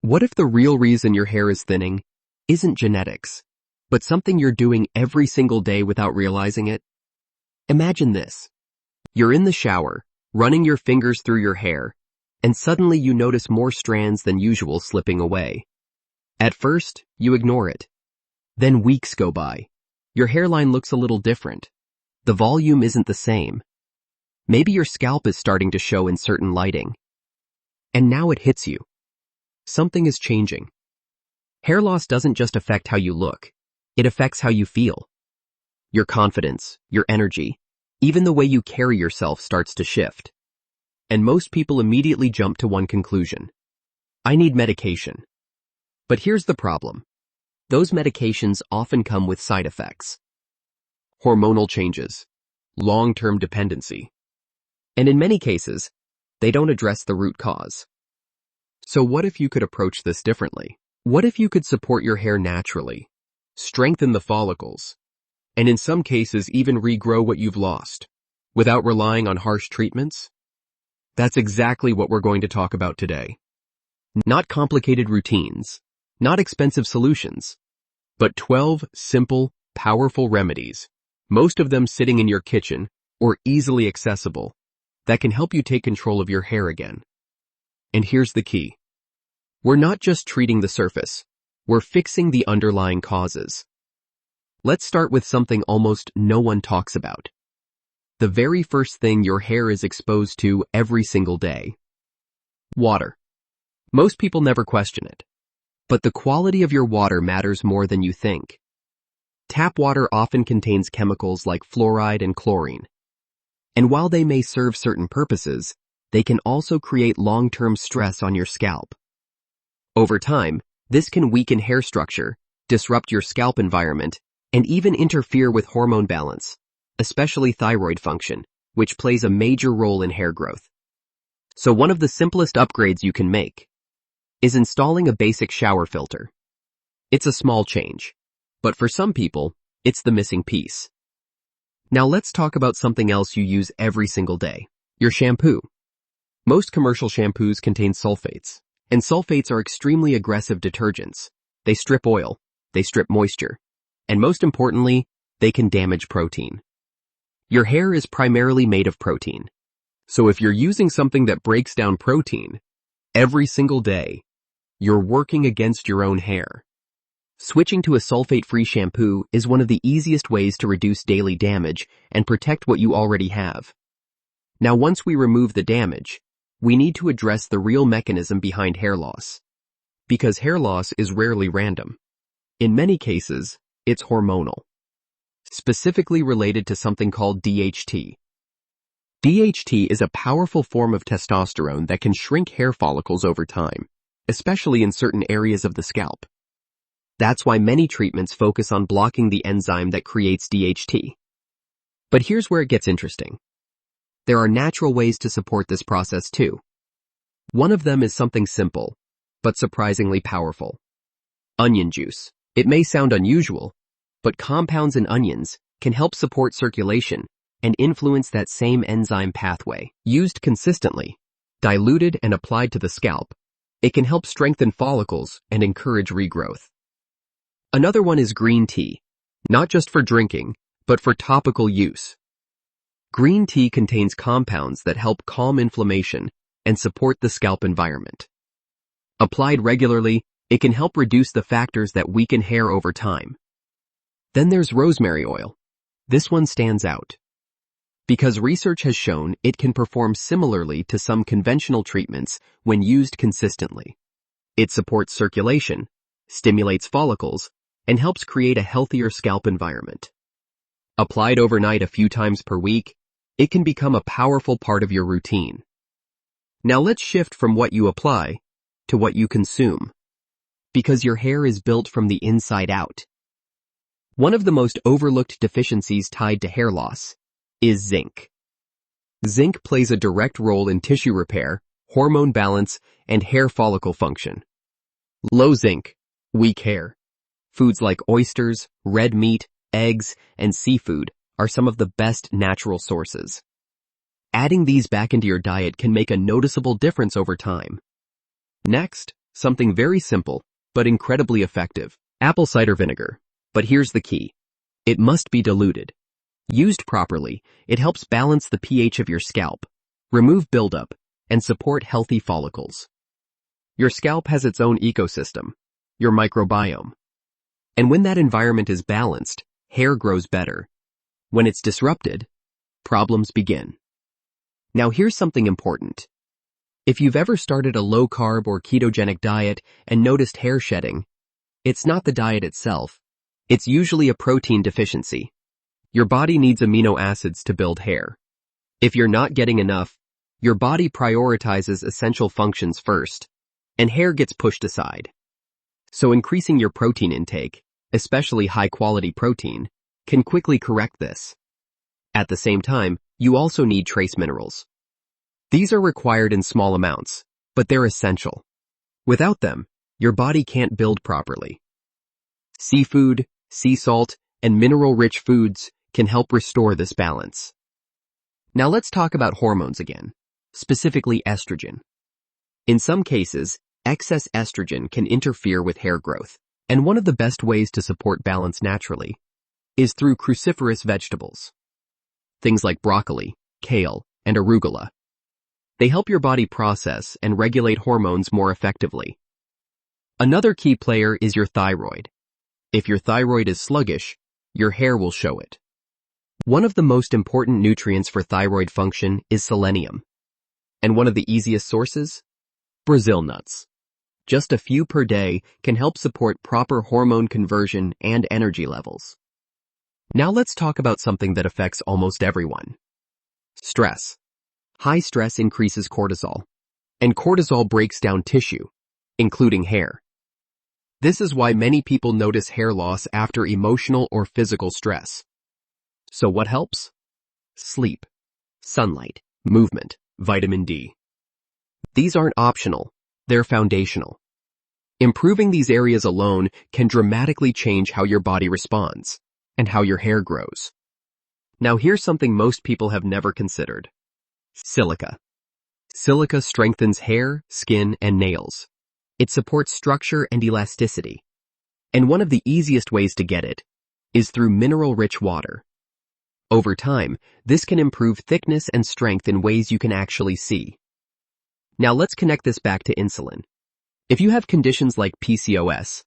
What if the real reason your hair is thinning isn't genetics, but something you're doing every single day without realizing it? Imagine this. You're in the shower, running your fingers through your hair, and suddenly you notice more strands than usual slipping away. At first, you ignore it. Then weeks go by. Your hairline looks a little different. The volume isn't the same. Maybe your scalp is starting to show in certain lighting. And now it hits you. Something is changing. Hair loss doesn't just affect how you look. It affects how you feel. Your confidence, your energy, even the way you carry yourself starts to shift. And most people immediately jump to one conclusion. I need medication. But here's the problem. Those medications often come with side effects. Hormonal changes, long-term dependency. And in many cases, they don't address the root cause. So what if you could approach this differently? What if you could support your hair naturally, strengthen the follicles, and in some cases even regrow what you've lost, without relying on harsh treatments? That's exactly what we're going to talk about today. Not complicated routines, not expensive solutions, but 12 simple, powerful remedies, most of them sitting in your kitchen or easily accessible, that can help you take control of your hair again. And here's the key. We're not just treating the surface, we're fixing the underlying causes. Let's start with something almost no one talks about. The very first thing your hair is exposed to every single day. Water. Most people never question it. But the quality of your water matters more than you think. Tap water often contains chemicals like fluoride and chlorine. And while they may serve certain purposes, they can also create long-term stress on your scalp. Over time, this can weaken hair structure, disrupt your scalp environment, and even interfere with hormone balance, especially thyroid function, which plays a major role in hair growth. So one of the simplest upgrades you can make is installing a basic shower filter. It's a small change, but for some people, it's the missing piece. Now let's talk about something else you use every single day, your shampoo. Most commercial shampoos contain sulfates, and sulfates are extremely aggressive detergents. They strip oil, they strip moisture, and most importantly, they can damage protein. Your hair is primarily made of protein. So if you're using something that breaks down protein every single day, you're working against your own hair. Switching to a sulfate-free shampoo is one of the easiest ways to reduce daily damage and protect what you already have. Now once we remove the damage, we need to address the real mechanism behind hair loss. Because hair loss is rarely random. In many cases, it's hormonal. Specifically related to something called DHT. DHT is a powerful form of testosterone that can shrink hair follicles over time, especially in certain areas of the scalp. That's why many treatments focus on blocking the enzyme that creates DHT. But here's where it gets interesting. There are natural ways to support this process too. One of them is something simple, but surprisingly powerful. Onion juice. It may sound unusual, but compounds in onions can help support circulation and influence that same enzyme pathway. Used consistently, diluted and applied to the scalp, it can help strengthen follicles and encourage regrowth. Another one is green tea, not just for drinking, but for topical use. Green tea contains compounds that help calm inflammation and support the scalp environment. Applied regularly, it can help reduce the factors that weaken hair over time. Then there's rosemary oil. This one stands out, because research has shown it can perform similarly to some conventional treatments when used consistently. It supports circulation, stimulates follicles, and helps create a healthier scalp environment. Applied overnight a few times per week, it can become a powerful part of your routine. Now let's shift from what you apply to what you consume, because your hair is built from the inside out. One of the most overlooked deficiencies tied to hair loss is zinc. Zinc plays a direct role in tissue repair, hormone balance, and hair follicle function. Low zinc, weak hair. Foods like oysters, red meat, eggs, and seafood are some of the best natural sources. Adding these back into your diet can make a noticeable difference over time. Next, Something very simple, but incredibly effective. Apple cider vinegar. But here's the key. It must be diluted. Used properly, it helps balance the pH of your scalp, remove buildup, and support healthy follicles. Your scalp has its own ecosystem, your microbiome. And when that environment is balanced, hair grows better. When it's disrupted, problems begin. Now here's something important. If you've ever started a low-carb or ketogenic diet and noticed hair shedding, it's not the diet itself. It's usually a protein deficiency. Your body needs amino acids to build hair. If you're not getting enough, your body prioritizes essential functions first, and hair gets pushed aside. So increasing your protein intake, especially high-quality protein, can quickly correct this. At the same time, you also need trace minerals. These are required in small amounts, but they're essential. Without them, your body can't build properly. Seafood, sea salt, and mineral-rich foods can help restore this balance. Now let's talk about hormones again, specifically estrogen. In some cases, excess estrogen can interfere with hair growth, and one of the best ways to support balance naturally is through cruciferous vegetables. Things like broccoli, kale, and arugula. They help your body process and regulate hormones more effectively. Another key player is your thyroid. If your thyroid is sluggish, your hair will show it. One of the most important nutrients for thyroid function is selenium. And one of the easiest sources? Brazil nuts. Just a few per day can help support proper hormone conversion and energy levels. Now let's talk about something that affects almost everyone. Stress. High stress increases cortisol, and cortisol breaks down tissue, including hair. This is why many people notice hair loss after emotional or physical stress. So what helps? Sleep, sunlight, movement, vitamin D. These aren't optional, they're foundational. Improving these areas alone can dramatically change how your body responds and how your hair grows. Now here's something most people have never considered. Silica. Silica strengthens hair, skin, and nails. It supports structure and elasticity. And one of the easiest ways to get it is through mineral-rich water. Over time, this can improve thickness and strength in ways you can actually see. Now let's connect this back to insulin. If you have conditions like PCOS,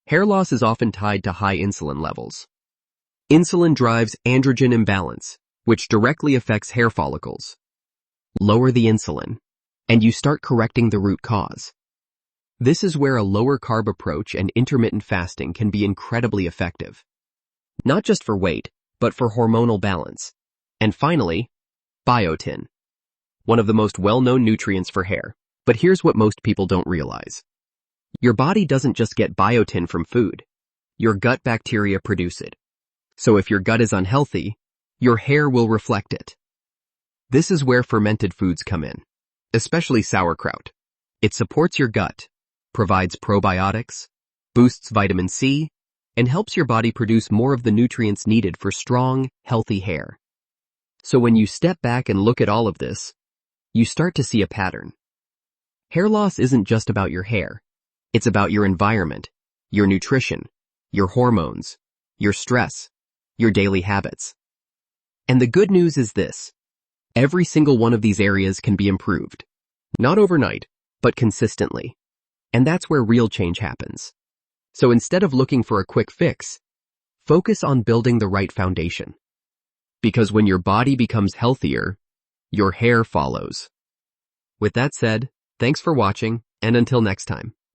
hair loss is often tied to high insulin levels. Insulin drives androgen imbalance, which directly affects hair follicles. Lower the insulin, and you start correcting the root cause. This is where a lower carb approach and intermittent fasting can be incredibly effective. Not just for weight, but for hormonal balance. And finally, biotin. One of the most well-known nutrients for hair. But here's what most people don't realize. Your body doesn't just get biotin from food. Your gut bacteria produce it. So if your gut is unhealthy, your hair will reflect it. This is where fermented foods come in, especially sauerkraut. It supports your gut, provides probiotics, boosts vitamin C, and helps your body produce more of the nutrients needed for strong, healthy hair. So when you step back and look at all of this, you start to see a pattern. Hair loss isn't just about your hair. It's about your environment, your nutrition, your hormones, your stress, your daily habits. And the good news is this. Every single one of these areas can be improved. Not overnight, but consistently. And that's where real change happens. So instead of looking for a quick fix, focus on building the right foundation. Because when your body becomes healthier, your hair follows. With that said, thanks for watching, and until next time.